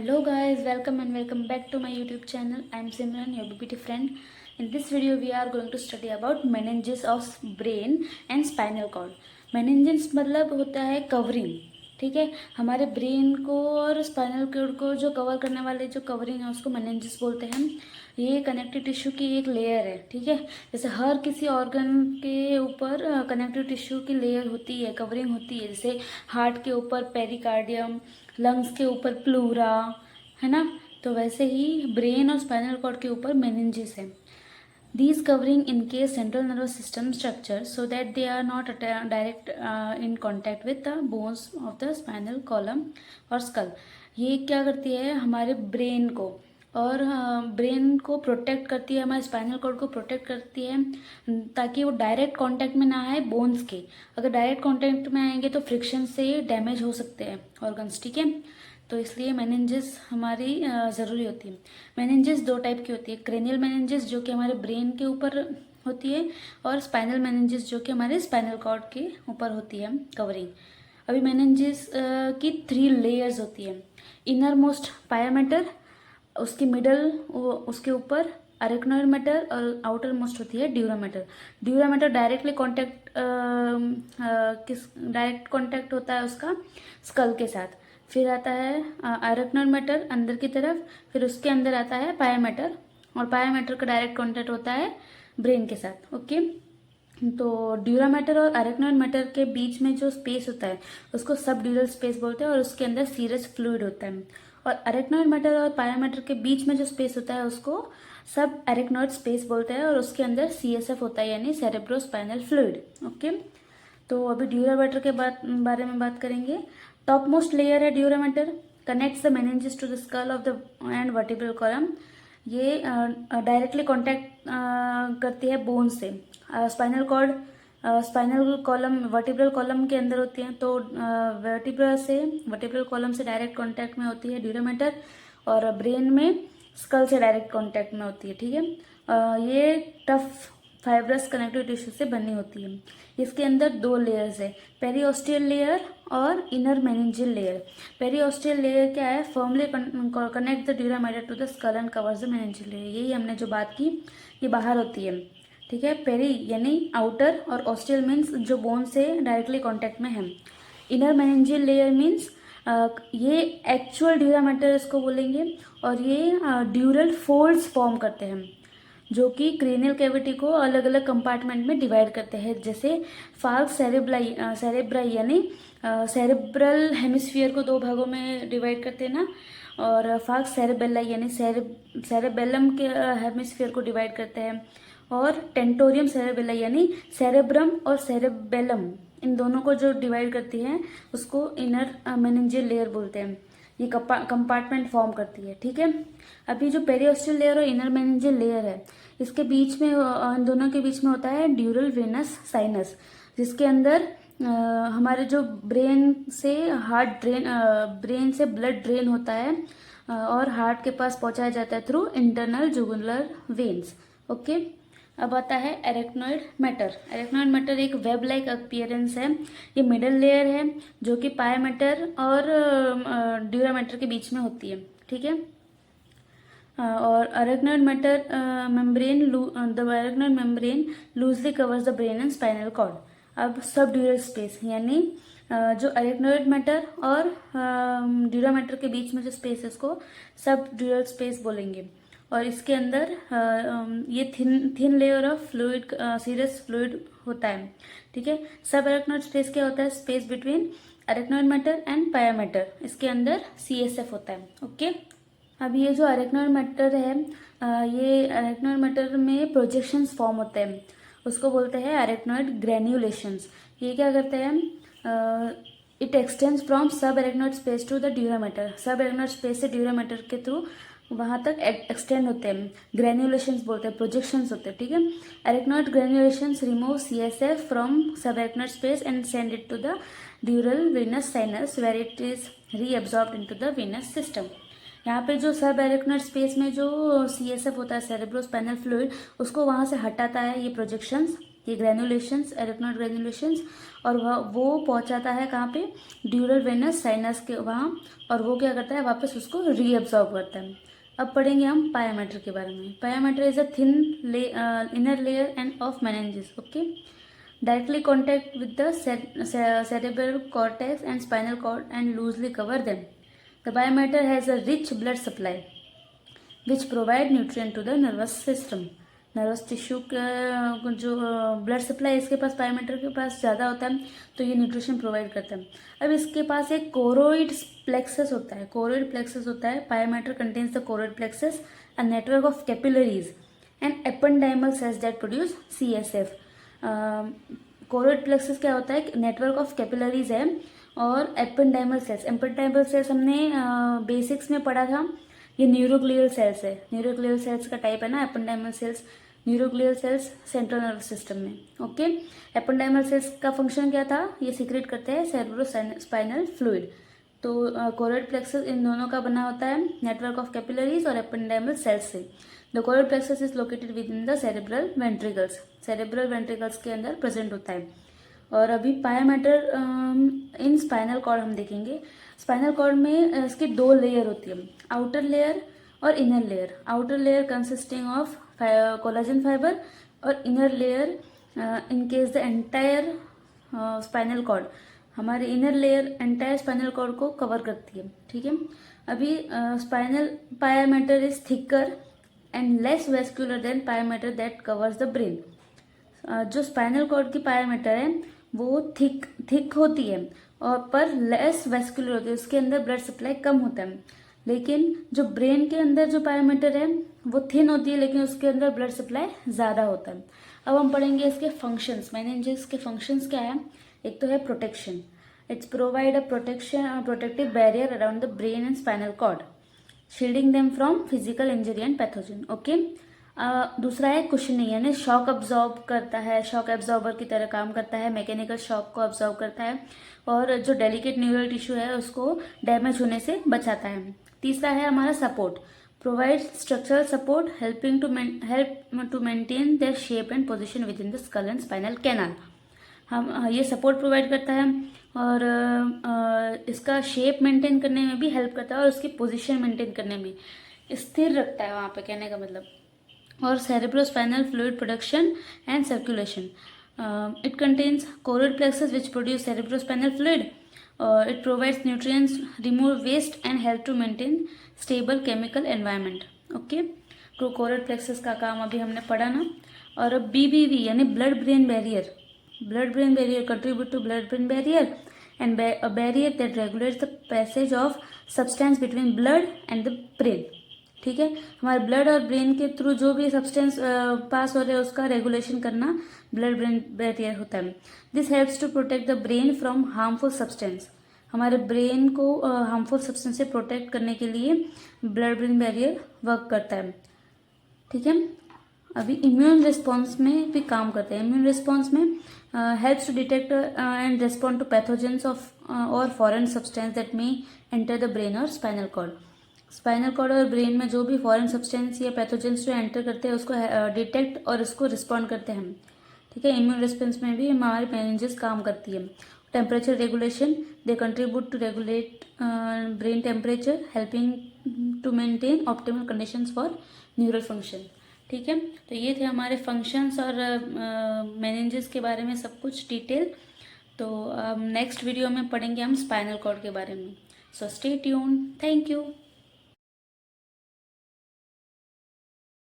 Hello guys, welcome and welcome back to my YouTube channel. I am Simran, your BPT friend. In this video we are going to study about meninges of brain and spinal cord. meninges मतलब होता है covering, ठीक है। हमारे brain को और spinal cord को जो कवर करने वाले जो कवरिंग है उसको meninges बोलते हैं। ये कनेक्टिव टिश्यू की एक लेयर है, ठीक है। जैसे हर किसी ऑर्गन के ऊपर कनेक्टिव टिश्यू की लेयर होती है, कवरिंग होती है। जैसे हार्ट के ऊपर पेरिकार्डियम, लंग्स के ऊपर प्लूरा, है ना। तो वैसे ही ब्रेन और स्पाइनल कॉर्ड के ऊपर मेनिंजेस है। These covering encase central nervous system structure so that they are not direct in contact with the bones of the spinal column और skull। ये क्या करती है, हमारे ब्रेन को और ब्रेन को प्रोटेक्ट करती है, हमारे स्पाइनल कॉर्ड को प्रोटेक्ट करती है, ताकि वो डायरेक्ट कांटेक्ट में ना आए बोन्स के। अगर डायरेक्ट कांटेक्ट में आएंगे तो फ्रिक्शन से डैमेज हो सकते हैं ऑर्गन्स, ठीक है। तो इसलिए मेनिंजेस हमारी ज़रूरी होती है। मेनिंजेस दो टाइप की होती है, क्रेनियल मेनिंजेस जो कि हमारे ब्रेन के ऊपर होती है, और स्पाइनल मेनिंजेस जो कि हमारे स्पाइनल कॉर्ड के ऊपर होती है कवरिंग। अभी मेनिंजेस की 3 लेयर्स होती है। इनर मोस्ट पाया मैटर, उसकी मिडल उसके ऊपर अरेक्नोइड मैटर, और आउटर मोस्ट होती है dura matter. Dura mater direct contact होता है उसका स्कल के साथ। फिर आता है अरेक्नोइड मैटर अंदर की तरफ, फिर उसके अंदर आता है पाया मैटर, और पाया मैटर का डायरेक्ट कांटेक्ट होता है ब्रेन के साथ, ओके। तो ड्यूरा मैटर और अरेक्नोइड मैटर के बीच में जो स्पेस होता है उसको सब ड्यूरल स्पेस बोलते हैं, और उसके अंदर सीरस फ्लूइड होता है। और अरेक्नोइड मैटर और पाया मैटर के बीच में जो स्पेस होता है उसको सब अरेक्नोइड स्पेस बोलते हैं, और उसके अंदर CSF होता है, यानी सेरेब्रोस्पाइनल फ्लूइड, ओके। तो अभी ड्यूरा मैटर के बारे में बात करेंगे। टॉप मोस्ट लेयर है dura mater, connects the meninges to the skull of the and vertebral column. ये डायरेक्टली कांटेक्ट करती है बोन से। Spinal cord spinal column vertebral column के अंदर होती है, तो वर्टिब्रल कॉलम से डायरेक्ट कांटेक्ट में होती है ड्यूरा मैटर, और ब्रेन में स्कल से डायरेक्ट कांटेक्ट में होती है, ठीक है। ये टफ फाइब्रस कनेक्टिव टिश्यू से बनी होती है। इसके अंदर 2 लेयर्स है, पेरीओस्टियल लेयर और inner meningeal layer. Periosteal layer क्या है, firmly connect the dura mater to the skull and covers the meningeal layer. यही हमने जो बात की, ये बाहर होती है, ठीक है। पेरी यानी आउटर, और ऑस्टियल मीन्स जो बोन से डायरेक्टली कॉन्टेक्ट में है। इनर मेनिंजियल लेयर मीन्स ये एक्चुअल ड्यूरा मैटर इसको बोलेंगे, और ये ड्यूरल फोल्ड्स फॉर्म करते हैं जो कि क्रेनियल कैविटी को अलग अलग कंपार्टमेंट में डिवाइड करते हैं। जैसे फाल्स सेरेब्राई यानी सेरेब्रल हेमिस्फीयर को 2 भागों में डिवाइड करते हैं ना, और फाल्स सेरेबेलाई यानी सेरेबेलम के हेमिस्फीयर को डिवाइड करते हैं, और टेंटोरियम सेरेबेलाई यानी सेरेब्रम और सेरेबेलम, इन दोनों को जो डिवाइड करती है उसको इनर मेनिंजियल लेयर बोलते हैं। ये कंपार्टमेंट फॉर्म करती है, ठीक है। अभी जो पेरीओस्टियल लेयर और इनर मेनिंजियल लेयर है, इसके बीच में इन दोनों के बीच में होता है ड्यूरल वेनस साइनस, जिसके अंदर हमारे जो ब्रेन से ब्लड ड्रेन होता है, और हार्ट के पास पहुंचाया जाता है through internal jugular veins, okay. अब आता है एरेक्नोइड मैटर। एरेक्नोइड मैटर एक वेब लाइक अपीयरेंस है। ये मिडल लेयर है जो कि पाया मैटर और ड्यूरा मैटर के बीच में होती है, ठीक है। और arachnoid matter membrane loosely covers the brain and spinal cord. अब सब ड्यूरल स्पेस यानी जो अरेक्नोइड मैटर और ड्यूरा मैटर के बीच में जो स्पेस है उसको सब ड्यूरल स्पेस बोलेंगे। और इसके अंदर ये thin layer of fluid, serous fluid होता है, ठीक है। सब अरेक्नोइड स्पेस क्या होता है, space between arachnoid matter and पाया मैटर। इसके अंदर CSF होता है, ओके। अब ये जो अरेक्नोइड मैटर है, ये अरेक्नोइड मैटर में प्रोजेक्शंस फॉर्म होते हैं, उसको बोलते हैं अरेक्नोइड ग्रेन्युलेशंस। ये क्या करते हैं, it extends from subarachnoid space to the dura matter. Subarachnoid space से ड्यूरा मैटर के थ्रू वहाँ तक एक्सटेंड होते हैं, ग्रेन्युलेशंस बोलते हैं, प्रोजेक्शंस होते हैं, ठीक है। Arachnoid granulations remove CSF from subarachnoid space and send it to the dural venous sinus where it is reabsorbed into the venous system. यहाँ पे जो सब एरेक्नोइड स्पेस में जो CSF होता है, सेरेब्रोस्पाइनल फ्लूइड, उसको वहाँ से हटाता है ये प्रोजेक्शंस, ये ग्रेनुलेशंस, एरिथनॉइड ग्रेनुलेशंस, और वो पहुंचाता है कहाँ पे, ड्यूरल वेनस साइनस के वहाँ, और वो क्या करता है वापस उसको रीअब्जॉर्ब करता है। अब पढ़ेंगे हम पायामेटर के बारे में। Pia mater is a thin inner layer end of meninges, okay, directly contact with the cerebral cortex and spinal cord and loosely cover them. The biomatter has a rich blood supply which provide nutrient to the nervous system. Nervous tissue का जो blood supply इसके पास बायोमेटर के पास ज़्यादा होता है, तो ये nutrition provide करता है। अब इसके पास एक कोरोइड प्लेक्सस होता है, कोरोइड प्लेक्सस होता है। Pia mater contains the choroid plexus, a network of capillaries and ependymal cells that produce CSF। Choroid plexus क्या होता है, नेटवर्क ऑफ कैपिलरीज है, और एपेंडाइमल सेल्स, एपेंडाइमल सेल्स हमने बेसिक्स में पढ़ा था, ये न्यूरोग्लियल सेल्स है, न्यूरोग्लियल सेल्स का टाइप है ना ependymal cells, neuroglial cells central nervous system में, ओके। एपेंडाइमल सेल्स का फंक्शन क्या था, ये सीक्रेट करते हैं सेरेब्रो स्पाइनल फ्लूइड। तो कोरोइड प्लेक्सस इन दोनों का बना होता है, नेटवर्क ऑफ कैपिलरीज और एपेंडाइमल सेल्स से। The choroid plexus is located with in the cerebral ventricles, cerebral ventricles के अंदर प्रेजेंट होता है। और अभी पायामेटर इन स्पाइनल कॉर्ड हम देखेंगे। स्पाइनल कॉर्ड में इसकी 2 लेयर होती है, आउटर लेयर और inner layer. Outer layer consisting of collagen fiber, और inner layer in case the entire spinal cord, हमारे inner layer entire spinal cord को कवर करती है, ठीक है। अभी spinal pia mater is thicker and less vascular than pia mater that covers the brain. जो spinal cord की पायामेटर है वो थिक होती है, और पर लेस वेस्कुलर होती है, उसके अंदर ब्लड सप्लाई कम होता है। लेकिन जो ब्रेन के अंदर जो पायामेटर है वो थिन होती है, लेकिन उसके अंदर ब्लड सप्लाई ज़्यादा होता है। अब हम पढ़ेंगे इसके फंक्शंस, मेनिंजेस के फंक्शंस क्या है। एक तो है protection, it's provide a protective barrier around the brain and spinal cord, shielding them from physical injury and pathogen, okay. दूसरा है कुशनिंग, यानी शॉक अब्जॉर्ब करता है, शॉक एब्जॉर्बर की तरह काम करता है, मैकेनिकल शॉक को अब्जॉर्ब करता है, और जो डेलिकेट न्यूरल टिश्यू है उसको डैमेज होने से बचाता है। तीसरा है हमारा support, provide structural support help to maintain their shape and position within the skull and spinal canal. हम ये सपोर्ट प्रोवाइड करता है, और इसका शेप मेंटेन करने में भी हेल्प करता है, और उसकी पोजीशन मेंटेन करने में स्थिर रखता है वहाँ पे, कहने का मतलब। और cerebrospinal fluid production and circulation. It contains choroid plexus which produce cerebrospinal fluid. It provides nutrients, remove waste and help to maintain stable chemical environment. Okay. तो choroid plexus का काम अभी हमने पढ़ा ना। और अब BBB यानी blood brain barrier. Blood brain barrier contribute to blood brain barrier and a barrier that regulates the passage of substance between blood and the brain. ठीक है, हमारे ब्लड और ब्रेन के थ्रू जो भी सब्सटेंस पास हो रहे हैं उसका रेगुलेशन करना ब्लड ब्रेन बैरियर होता है। This helps to protect the brain from harmful substance, हमारे ब्रेन को हार्मफुल सब्सटेंस से प्रोटेक्ट करने के लिए ब्लड ब्रेन बैरियर वर्क करता है, ठीक है। अभी इम्यून रिस्पॉन्स में भी काम करते हैं। इम्यून रिस्पॉन्स में helps to detect and respond to pathogens of और foreign substance that may enter the brain और स्पाइनल कॉर्ड। स्पाइनल कॉर्ड और ब्रेन में जो भी फॉरेन सब्सटेंस या पैथोजेंस जो एंटर करते हैं उसको डिटेक्ट और उसको रिस्पॉन्ड करते हैं हम, ठीक है। इम्यून रिस्पॉन्स में भी हमारी मेनिंजेस काम करती है। Temperature regulation, they contribute to regulate brain temperature, helping to maintain optimal conditions for neural function, ठीक है। तो ये थे हमारे फंक्शंस और मेनिंजेस के बारे में सब कुछ डिटेल। तो नेक्स्ट वीडियो में पढ़ेंगे हम स्पाइनल कॉर्ड के बारे में। So stay tuned, thank you.